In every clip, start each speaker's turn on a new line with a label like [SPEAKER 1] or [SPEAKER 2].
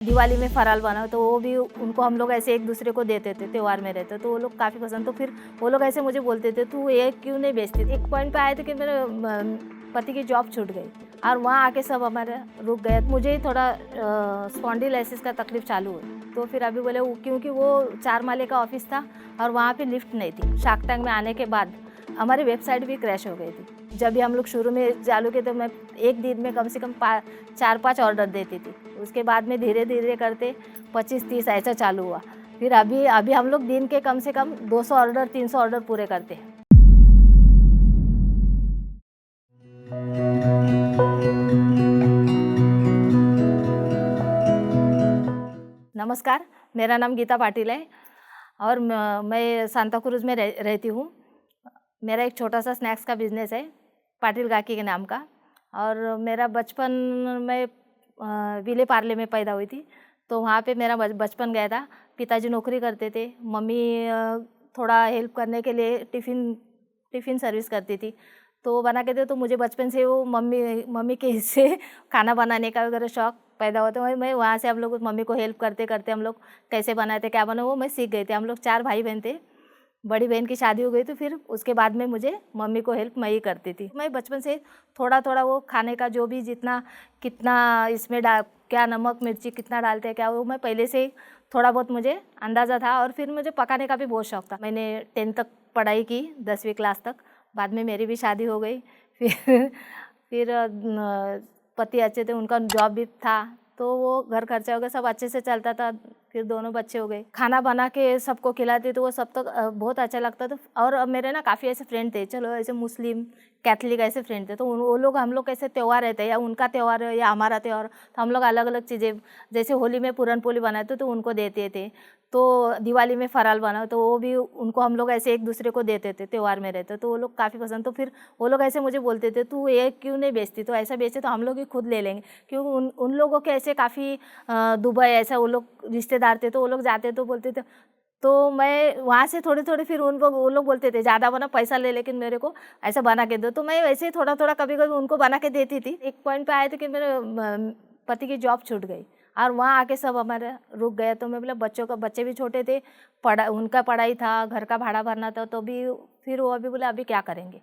[SPEAKER 1] दिवाली में फराल बना तो वो भी उनको हम लोग ऐसे एक दूसरे को देते थे, त्यौहार में रहते तो वो लोग काफ़ी पसंद। तो फिर वो लोग ऐसे मुझे बोलते थे, तू ये क्यों नहीं बेचती? एक पॉइंट पे आए थे कि मेरे पति की जॉब छूट गई और वहाँ आके सब हमारे रुक गए। मुझे ही थोड़ा स्पॉन्डिलाइसिस का तकलीफ चालू हुई। तो फिर अभी बोले क्योंकि वो 4 माले का ऑफिस था और वहाँ पे लिफ्ट नहीं थी। शार्क टैंक में आने के बाद हमारी वेबसाइट भी क्रैश हो गई थी। जब भी हम लोग शुरू में चालू किए तो मैं एक दिन में कम से कम 4-5 ऑर्डर देती थी। उसके बाद में धीरे धीरे करते 25-30 ऐसा चालू हुआ। फिर अभी हम लोग दिन के कम से कम 200 ऑर्डर 300 ऑर्डर पूरे करते हैं। नमस्कार, मेरा नाम गीता पाटिल है और मैं सांता क्रूज़ में रहती हूँ। मेरा एक छोटा सा स्नैक्स का बिज़नेस है, पाटिल काकी के नाम का। और मेरा बचपन में विले पार्ले में पैदा हुई थी, तो वहाँ पे मेरा बचपन गया था। पिताजी नौकरी करते थे, मम्मी थोड़ा हेल्प करने के लिए टिफ़िन सर्विस करती थी, तो वो बना के दे। तो मुझे बचपन से वो मम्मी के हिस्से खाना बनाने का वगैरह शौक़ पैदा हुआ। तो मैं वहाँ से हम लोग मम्मी को हेल्प करते करते हम लोग कैसे बनाते क्या बना वो मैं सीख गई थी। हम लोग 4 भाई बहन थे। बड़ी बहन की शादी हो गई तो फिर उसके बाद में मुझे मम्मी को हेल्प मैं ही करती थी। मैं बचपन से थोड़ा थोड़ा वो खाने का जो भी जितना कितना इसमें क्या नमक मिर्ची कितना डालते हैं क्या वो मैं पहले से ही थोड़ा बहुत मुझे अंदाज़ा था। और फिर मुझे पकाने का भी बहुत शौक़ था। मैंने 10th तक पढ़ाई की, 10वीं क्लास तक। बाद में मेरी भी शादी हो गई। फिर पति अच्छे थे, उनका जॉब भी था, तो वो घर खर्चा हो गया, सब अच्छे से चलता था। फिर दोनों बच्चे हो गए, खाना बना के सबको खिलाती तो वो सब तक बहुत अच्छा लगता था। और मेरे ना काफ़ी ऐसे फ्रेंड थे, चलो ऐसे मुस्लिम कैथलिक ऐसे फ्रेंड थे, तो वो लोग हम लोग कैसे त्यौहार रहते हैं या उनका त्यौहार है या हमारा त्यौहार, तो हम लोग अलग अलग चीज़ें जैसे होली में पूरन पोली बनाते तो उनको देते थे। तो दिवाली में फराल बना तो वो भी उनको हम लोग ऐसे एक दूसरे को देते थे, त्यौहार में रहते तो वो लोग काफ़ी पसंद। तो फिर वो लोग ऐसे मुझे बोलते थे, तू ये क्यों नहीं बेचती? तो ऐसा बेचे तो हम लोग ही खुद ले लेंगे, क्योंकि उन लोगों के ऐसे काफ़ी दुबई ऐसा वो लोग रिश्तेदार थे, तो वो लोग जाते तो बोलते थे। तो मैं वहाँ से थोड़ी फिर वो लोग बोलते थे ज़्यादा बना पैसा ले, लेकिन मेरे को ऐसा बना के दो। तो मैं वैसे थोड़ा थोड़ा कभी कभी उनको बना के देती थी। एक पॉइंट पे आए थे कि मेरे पति की जॉब छूट गई और वहाँ आके सब हमारे रुक गए। तो मैं बोला बच्चे भी छोटे थे, उनका पढ़ाई था, घर का भाड़ा भरना था, तो भी फिर वो अभी बोले अभी क्या करेंगे।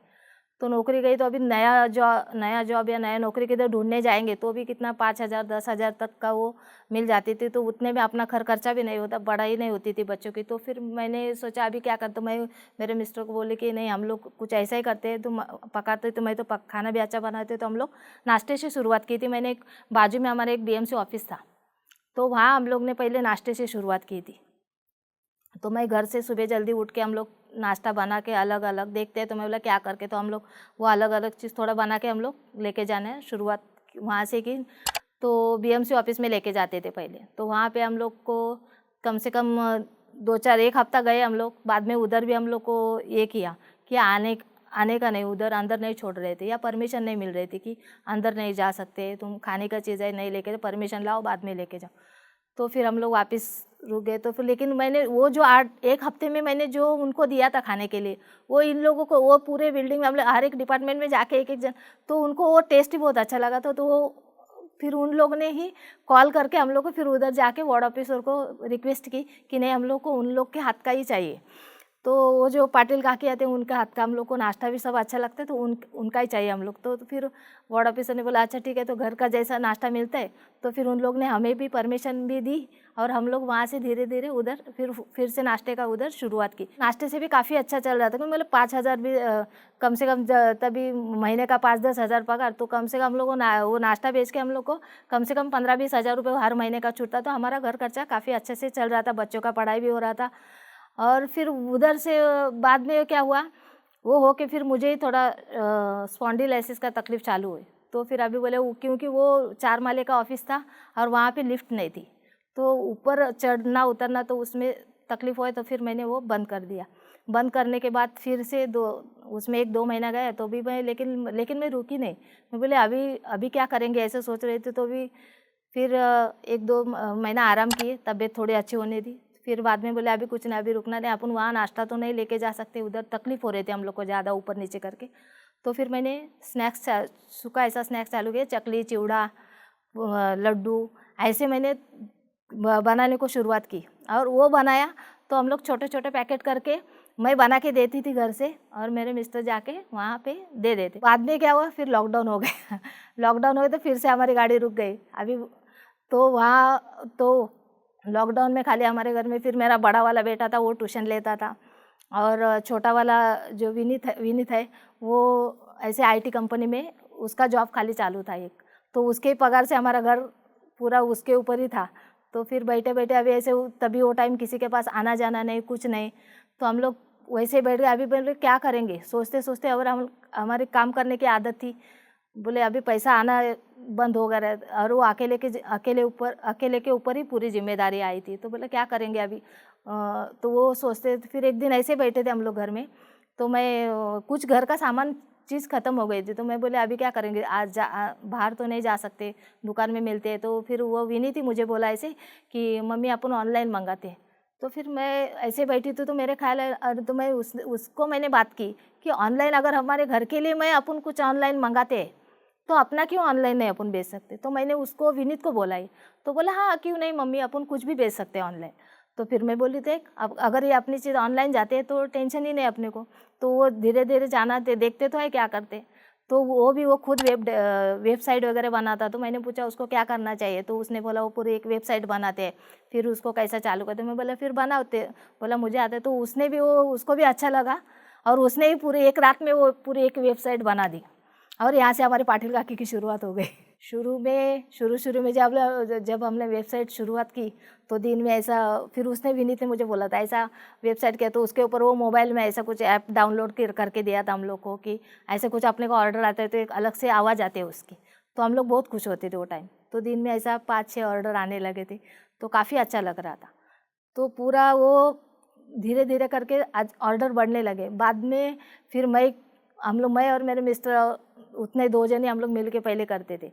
[SPEAKER 1] तो नौकरी गई तो अभी नया जॉब या नया नौकरी किधर ढूंढने जाएंगे तो भी कितना 5,000 10,000 तक का वो मिल जाती थी। तो उतने में अपना खर्चा भी नहीं होता, पढ़ाई नहीं होती थी बच्चों की। तो फिर मैंने सोचा अभी क्या करता। तो मैं मेरे मिस्टर को बोले कि नहीं हम लोग कुछ ऐसा ही करते हैं, तुम पकाते तो मैं तो खाना भी अच्छा बनाते। तो हम लोग नाश्ते से शुरुआत की थी। मैंने बाजू में हमारा एक BMC ऑफिस था, तो वहाँ हम लोग ने पहले नाश्ते से शुरुआत की थी। तो मैं घर से सुबह जल्दी उठ के हम लोग नाश्ता बना के अलग अलग देखते हैं। तो मैं बोला क्या करके, तो हम लोग वो अलग अलग चीज़ थोड़ा बना के हम लोग लेके जाना है, शुरुआत वहाँ से की। तो BMC ऑफिस में लेके जाते थे पहले। तो वहाँ पे हम लोग को कम से कम 2-4 एक हफ्ता गए हम लोग। बाद में उधर भी हम लोग को ये किया कि आने का नहीं, उधर अंदर नहीं छोड़ रहे थे या परमिशन नहीं मिल रही थी कि अंदर नहीं जा सकते, तुम खाने का चीज़ है नहीं लेके, परमिशन लाओ बाद में लेके जाओ। तो फिर हम लोग वापस रुक गए। तो फिर लेकिन मैंने वो जो एक हफ्ते में मैंने जो उनको दिया था खाने के लिए, वो इन लोगों को वो पूरे बिल्डिंग में हम लोग हर एक डिपार्टमेंट में जाके एक जन, तो उनको वो टेस्ट ही बहुत अच्छा लगा था। तो वो फिर उन लोग ने ही कॉल करके हम लोग को फिर उधर जाके वार्ड ऑफिसर को रिक्वेस्ट की कि नहीं हम लोग को उन लोग के हाथ का ही चाहिए। तो वो जो पाटिल काकी आते हैं उनका हाथ का हम लोग को नाश्ता भी सब अच्छा लगता है, तो उनका ही चाहिए हम लोग। तो फिर वार्ड ऑफिसर ने बोला अच्छा ठीक है, तो घर का जैसा नाश्ता मिलता है। तो फिर उन लोग ने हमें भी परमिशन भी दी और हम लोग वहाँ से धीरे धीरे उधर फिर से नाश्ते का उधर शुरुआत की। नाश्ते से भी काफ़ी अच्छा चल रहा था, क्योंकि मतलब 5,000 भी कम से कम तभी महीने का 5-10 हज़ार पगार, तो कम से कम हम लोग वो नाश्ता बेच के हम लोग को कम से कम 15-20 हज़ार रुपये हर महीने का छूटता। तो हमारा घर खर्चा काफ़ी अच्छे से चल रहा था, बच्चों का पढ़ाई भी हो रहा था। और फिर उधर से बाद में क्या हुआ, वो हो के फिर मुझे ही थोड़ा स्पॉन्डिलाइसिस का तकलीफ चालू हुई। तो फिर अभी बोले क्योंकि वो 4 माले का ऑफिस था और वहाँ पे लिफ्ट नहीं थी, तो ऊपर चढ़ना उतरना तो उसमें तकलीफ हुई। तो फिर मैंने वो बंद कर दिया। बंद करने के बाद फिर से उसमें 1-2 महीना गया, तो भी मैं लेकिन मैं रुकी नहीं। मैं बोले अभी क्या करेंगे ऐसे सोच रहे थे। तो भी फिर 1-2 महीना आराम किए, तबीयत थोड़ी अच्छी होने दी। फिर बाद में बोले अभी कुछ नहीं, अभी रुकना नहीं, अपन वहाँ नाश्ता तो नहीं लेके जा सकते, उधर तकलीफ हो रही थी हम लोग को ज़्यादा ऊपर नीचे करके। तो फिर मैंने सूखा ऐसा स्नैक्स चालू किया, चकली चिवड़ा लड्डू ऐसे मैंने बनाने को शुरुआत की, और वो बनाया तो हम लोग छोटे छोटे पैकेट करके मैं बना के देती थी घर से, और मेरे मिस्टर जाके वहाँ पे दे देते। बाद में क्या हुआ, फिर लॉकडाउन हो गया लॉकडाउन हो गया तो फिर से हमारी गाड़ी रुक गई। अभी तो वहाँ तो लॉकडाउन में खाली हमारे घर में, फिर मेरा बड़ा वाला बेटा था वो ट्यूशन लेता था, और छोटा वाला जो विनीत है वो ऐसे आईटी कंपनी में उसका जॉब खाली चालू था एक, तो उसके पगार से हमारा घर पूरा उसके ऊपर ही था। तो फिर बैठे बैठे अभी ऐसे तभी वो टाइम किसी के पास आना जाना नहीं, कुछ नहीं, तो हम लोग वैसे बैठ गए। अभी बोले क्या करेंगे, सोचते सोचते, और हम हमारे काम करने की आदत थी, बोले अभी पैसा आना बंद हो गया, और वो अकेले के ऊपर ही पूरी जिम्मेदारी आई थी। तो बोले क्या करेंगे अभी, तो वो सोचते, फिर एक दिन ऐसे बैठे थे हम लोग घर में, तो मैं कुछ घर का सामान चीज़ ख़त्म हो गई थी, तो मैं बोले अभी क्या करेंगे, आज बाहर तो नहीं जा सकते, दुकान में मिलते हैं। तो फिर वो विनी थी मुझे बोला ऐसे कि मम्मी अपन ऑनलाइन मंगाते हैं। तो फिर मैं ऐसे बैठी थी, तो मेरे ख्याल है, और तो मैं उसको मैंने बात की कि ऑनलाइन अगर हमारे घर के लिए मैं अपन कुछ ऑनलाइन मंगाते हैं तो अपना क्यों ऑनलाइन नहीं अपन बेच सकते। तो मैंने उसको विनीत को बोला ही, तो बोला हाँ क्यों नहीं मम्मी, अपन कुछ भी बेच सकते हैं ऑनलाइन। तो फिर मैं बोली थे अब अगर ये अपनी चीज़ ऑनलाइन जाते हैं तो टेंशन ही नहीं अपने को। तो वो धीरे धीरे जाना देखते तो है क्या करते। तो वो खुद वेबसाइट वगैरह बनाता। तो मैंने पूछा उसको क्या करना चाहिए, तो उसने बोला वो पूरी एक वेबसाइट बनाते हैं, फिर उसको कैसा चालू करते। मैं बोला फिर बनाते, बोला मुझे आता है। तो उसने भी उसको भी अच्छा लगा, और उसने ही पूरी एक रात में वो पूरी एक वेबसाइट बना दी, और यहाँ से हमारे पाटिल काकी की शुरुआत हो गई। शुरू में जब हमने वेबसाइट शुरुआत की तो दिन में ऐसा, फिर उसने विनीत ने मुझे बोला था ऐसा वेबसाइट किया, तो उसके ऊपर वो मोबाइल में ऐसा कुछ ऐप डाउनलोड करके दिया था हम लोग को कि ऐसे कुछ अपने को ऑर्डर आते हैं तो एक अलग से आवाज़ आती है उसकी। तो हम लोग बहुत खुश होते थे वो टाइम। तो दिन में ऐसा 5-6 ऑर्डर आने लगे थे, तो काफ़ी अच्छा लग रहा था। तो पूरा वो धीरे धीरे करके आज ऑर्डर बढ़ने लगे। बाद में फिर मैं और मेरे मिस्टर उतने 2 जने हम लोग मिल के पहले करते थे।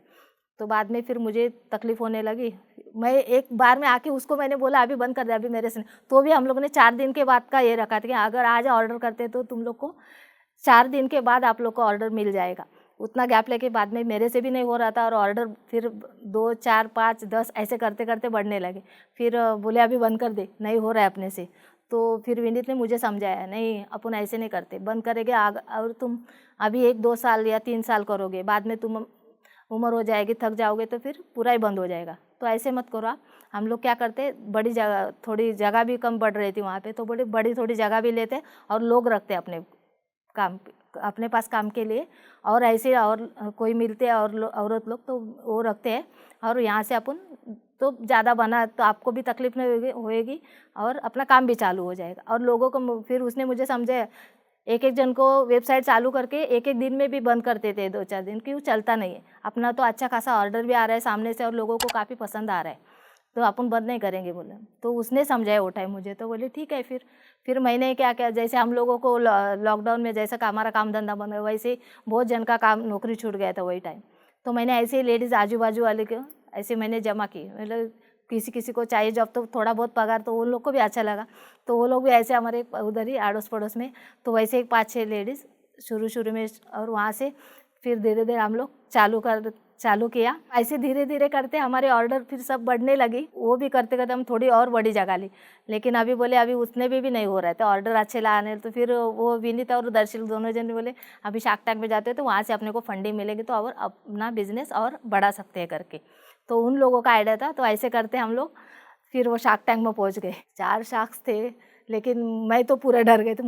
[SPEAKER 1] तो बाद में फिर मुझे तकलीफ़ होने लगी। मैं एक बार में आके उसको मैंने बोला अभी बंद कर दे, अभी मेरे से नहीं। तो भी हम लोगों ने 4 दिन के बाद का ये रखा था कि अगर आज ऑर्डर करते तो तुम लोग को 4 दिन के बाद आप लोग को ऑर्डर मिल जाएगा। उतना गैप लेके बाद में मेरे से भी नहीं हो रहा था, और ऑर्डर फिर 2, 4, 5, 10 ऐसे करते करते बढ़ने लगे। फिर बोले अभी बंद कर दे, नहीं हो रहा है अपने से। तो फिर विनीत ने मुझे समझाया, नहीं अपन ऐसे नहीं करते, बंद करेंगे और तुम अभी 1-2 साल या 3 साल करोगे, बाद में तुम उम्र हो जाएगी, थक जाओगे, तो फिर पूरा ही बंद हो जाएगा। तो ऐसे मत करो आप। हम लोग क्या करते, बड़ी जगह, थोड़ी जगह भी कम पड़ रही थी वहाँ पे, तो बड़ी थोड़ी जगह भी लेते और लोग रखते अपने पास काम के लिए। और ऐसे और कोई मिलते हैं और औरत लोग, तो वो रखते हैं। और यहाँ से अपन तो ज़्यादा बना तो आपको भी तकलीफ नहीं होएगी और अपना काम भी चालू हो जाएगा। और लोगों को फिर उसने मुझे समझाया, एक जन को वेबसाइट चालू करके एक दिन में भी बंद करते थे, 2-4 दिन, क्यों चलता नहीं है। अपना तो अच्छा खासा ऑर्डर भी आ रहा है सामने से, और लोगों को काफ़ी पसंद आ रहा है, तो अपन बंद नहीं करेंगे बोले। तो उसने समझाया वो टाइम मुझे, तो बोले ठीक है। फिर मैंने क्या किया, जैसे हम लोगों को लॉकडाउन में जैसा हमारा काम धंधा बंद हुआ, वैसे बहुत जन का काम नौकरी छूट गया था वही टाइम। तो मैंने ऐसे ही लेडीज़ आजू बाजू वाले को ऐसे मैंने जमा की, मतलब किसी को चाहिए जब तो थोड़ा बहुत पगार, तो उन लोग को भी अच्छा लगा। तो वो लोग भी ऐसे हमारे उधर ही अड़ोस पड़ोस में, तो वैसे 5-6 लेडीज़ शुरू में, और वहाँ से फिर धीरे धीरे हम लोग चालू किया। ऐसे धीरे धीरे करते हमारे ऑर्डर फिर सब बढ़ने लगी। वो भी करते करते हम थोड़ी और बड़ी जगह ली, लेकिन अभी बोले अभी उतने भी नहीं हो रहे थे ऑर्डर अच्छे लाने। तो फिर वो विनीत और दर्शिल दोनों जन बोले अभी शार्क टैंक में जाते हैं तो वहाँ से अपने को फंडिंग मिलेगी, तो और अपना बिजनेस और बढ़ा सकते हैं करके। तो उन लोगों का आइडिया था, तो ऐसे करते हम लोग फिर वो शार्क टैंक में पहुँच गए। 4 शार्क्स थे, लेकिन मैं तो पूरा डर गई थी।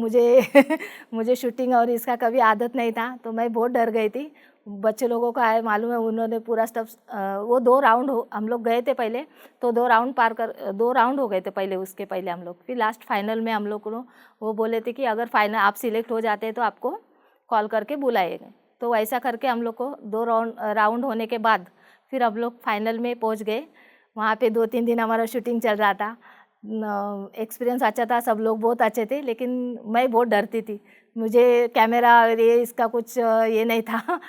[SPEAKER 1] मुझे शूटिंग और इसका कभी आदत नहीं था, तो मैं बहुत डर गई थी। बच्चे लोगों को आए मालूम है, उन्होंने पूरा स्टफ वो 2 राउंड हम लोग गए थे पहले, तो 2 राउंड हो गए थे पहले। उसके पहले हम लोग फिर लास्ट फाइनल में हम लोग को वो बोले थे कि अगर फाइनल आप सिलेक्ट हो जाते हैं तो आपको कॉल करके बुलाएंगे। तो ऐसा करके हम लोग को 2 राउंड होने के बाद फिर हम लोग फाइनल में पहुँच गए। वहाँ पे 2-3 दिन हमारा शूटिंग चल रहा था। एक्सपीरियंस अच्छा था, सब लोग बहुत अच्छे थे, लेकिन मैं बहुत डरती थी। मुझे कैमरा ये इसका कुछ ये नहीं था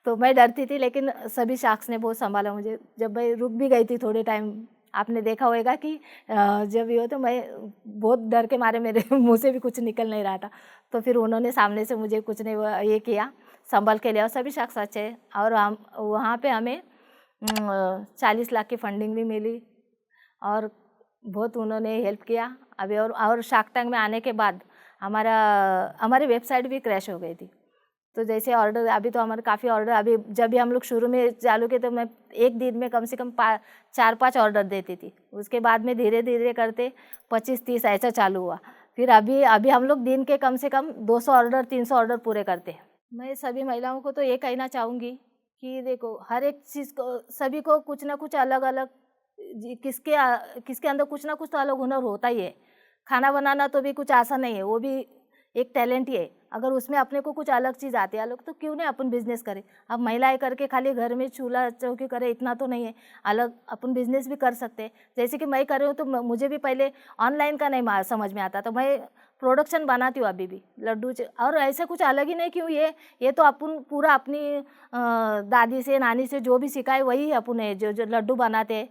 [SPEAKER 1] तो मैं डरती थी, लेकिन सभी शार्क्स ने बहुत संभाला मुझे। जब मैं रुक भी गई थी थोड़े टाइम, आपने देखा होगा कि जब ये हो तो मैं बहुत डर के मारे मेरे मुँह से भी कुछ निकल नहीं रहा था। तो फिर उन्होंने सामने से मुझे कुछ नहीं ये किया, संभल के लिया, और सभी शार्क्स अच्छे। और हम वहाँ पे हमें 40 लाख की फंडिंग भी मिली, और बहुत उन्होंने हेल्प किया। अभी और शार्क टैंक में आने के बाद हमारी वेबसाइट भी क्रैश हो गई थी। तो जैसे ऑर्डर, अभी तो हमारे काफ़ी ऑर्डर, अभी जब भी हम लोग शुरू में चालू किए तो मैं एक दिन में कम से कम 4-5 ऑर्डर देती थी। उसके बाद में धीरे धीरे करते 25-30 ऐसा चालू हुआ। फिर अभी हम लोग दिन के कम से कम 200 ऑर्डर 300 ऑर्डर पूरे करते हैं। मैं सभी महिलाओं को तो ये कहना चाहूँगी कि देखो, हर एक चीज़ को, सभी को कुछ ना कुछ अलग अलग, किसके अंदर कुछ ना कुछ तो अलग हुनर होता ही है। खाना बनाना तो भी कुछ आसान नहीं है, वो भी एक टैलेंट ही है। अगर उसमें अपने को कुछ अलग चीज़ आती है अलग, तो क्यों नहीं अपन बिजनेस करें। अब महिलाएं करके खाली घर में चूल्हा चौकी करे इतना तो नहीं है, अलग अपन बिजनेस भी कर सकते हैं। जैसे कि मैं कर रही हूँ, तो मुझे भी पहले ऑनलाइन का नहीं समझ में आता, तो मैं प्रोडक्शन बनाती हूँ अभी भी लड्डू और ऐसा कुछ अलग ही नहीं क्यों, ये तो अपन पूरा अपनी दादी से नानी से जो भी सिखाए वही अपन है, जो लड्डू बनाते हैं,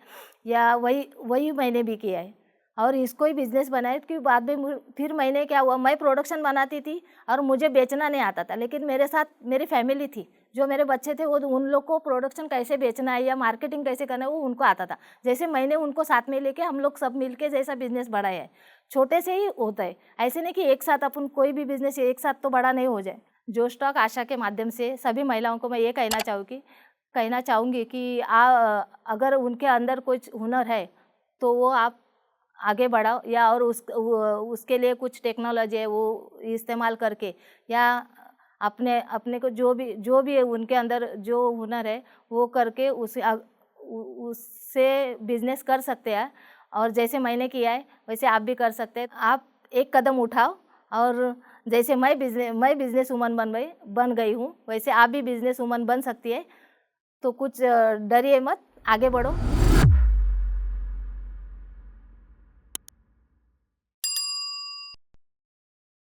[SPEAKER 1] या वही मैंने भी किया है और इसको ही बिज़नेस बनाया। कि बाद में फिर मैंने क्या हुआ, मैं प्रोडक्शन बनाती थी और मुझे बेचना नहीं आता था, लेकिन मेरे साथ मेरी फैमिली थी, जो मेरे बच्चे थे, वो उन लोग को प्रोडक्शन कैसे बेचना है या मार्केटिंग कैसे करना है वो उनको आता था। जैसे मैंने उनको साथ में लेके हम लोग सब मिलके जैसा बिज़नेस बढ़ाया है। छोटे से ही होता है, ऐसे नहीं कि एक साथ अपन कोई भी बिज़नेस एक साथ तो बड़ा नहीं हो जाए। जो स्टॉक आशा के माध्यम से सभी महिलाओं को मैं ये कहना चाहूँगी कि अगर उनके अंदर कुछ हुनर है तो वो आप आगे बढ़ाओ, या और उसके लिए कुछ टेक्नोलॉजी है वो इस्तेमाल करके, या अपने को जो भी उनके अंदर जो हुनर है वो करके उससे बिजनेस कर सकते हैं। और जैसे मैंने किया है वैसे आप भी कर सकते हैं। आप एक कदम उठाओ, और जैसे मैं बिजनेस वूमन बन गई हूँ, वैसे आप भी बिजनेस वूमन बन सकती है। तो कुछ डरिए मत, आगे बढ़ो।